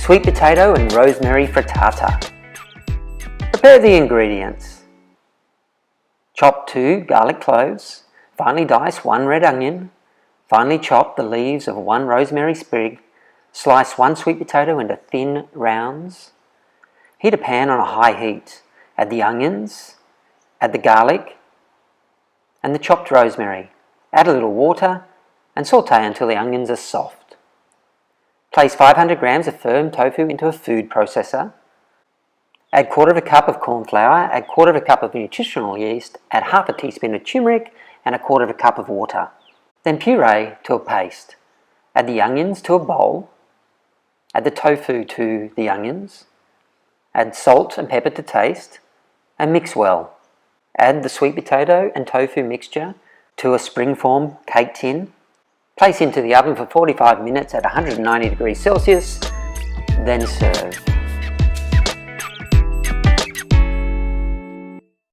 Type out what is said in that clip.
sweet potato and rosemary frittata. Prepare the ingredients. Chop 2 garlic cloves, finely dice 1 red onion, finely chop the leaves of 1 rosemary sprig, slice 1 sweet potato into thin rounds. Heat a pan on a high heat. Add the onions, add the garlic and the chopped rosemary. Add a little water and saute until the onions are soft. Place 500 grams of firm tofu into a food processor. Add 1/4 cup of corn flour, add 1/4 cup of nutritional yeast, add half a teaspoon of turmeric and 1/4 cup of water. Then puree to a paste. Add the onions to a bowl. Add the tofu to the onions. Add salt and pepper to taste and mix well. Add the sweet potato and tofu mixture to a springform cake tin. Place into the oven for 45 minutes at 190 degrees Celsius, then serve.